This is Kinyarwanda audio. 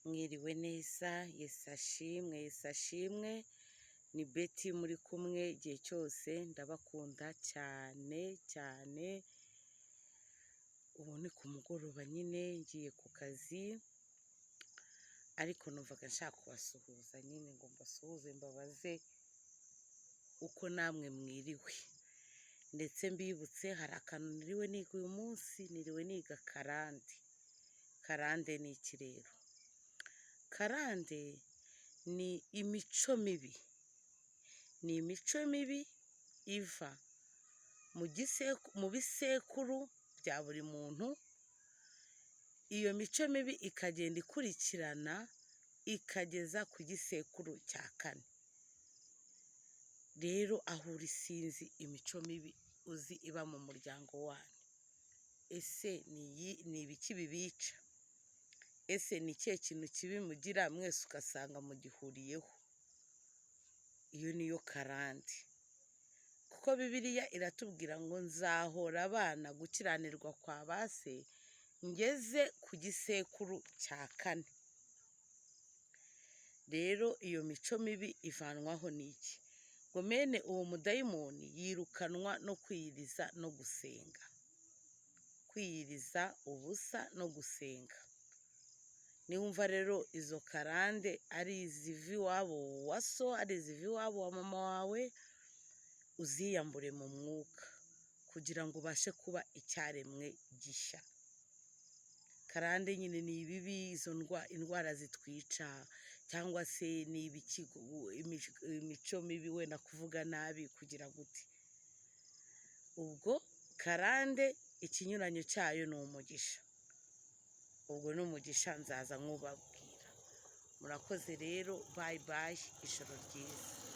Mwiriwe neza, Yesu ashimwe, Yesu ashimwe, ni Betty muri kumwe igihe cyose, ndabakunda cyane cyane. Ubu ni ku mugoroba nyine ngiye ku kazi, ariko numvaga nshaka kubasuhuza nyine ngo mbasuhuze mbabaze uko namwe mwiriwe, ndetse mbibutse hari akantu niriwe niga uyu munsi, niriwe niga karande. Karande ni iki rero? Karande ni imico mibi, ni imico mibi iva mu bisekuru bya buri muntu, iyo mico mibi ikagenda ikurikirana ikageza ku gisekuru cya kane. Rero aho uri sinzi imico mibi uzi iba mu muryango wanyu, ese ni ibiki bibica? Ese ni ikihe kintu kibi mugira mwese ugasanga mugihuriyeho? Iyo niyo karande, kuko Bibiliya iratubwira ngo nzahora abana gukiranirwa kwa ba se ngeze ku gisekuru cya kane. Rero iyo mico mibi ivanwaho n'iki? Ngo mene uwo mudayimoni yirukanwa no kwiyiriza no gusenga. Kwiyiriza ubusa no gusenga. Niwumva rero izo karande ari iziva iwabo wa so, ari iziva iwabo wa mama wawe, uziyambure mu mwuka kugira ngo ubashe kuba icyaremwe gishya. Karande nyine ni ibibi, izo indwara zitwica, cyangwa se ni imico mibi, wenda kuvuga nabi, kugira gute. Ubwo karande ikinyuranyo cyayo ni umugisha. Ubwo ni umugisha nzaza nkubabwira. Murakoze rero, bayi bayi, ijoro ryiza.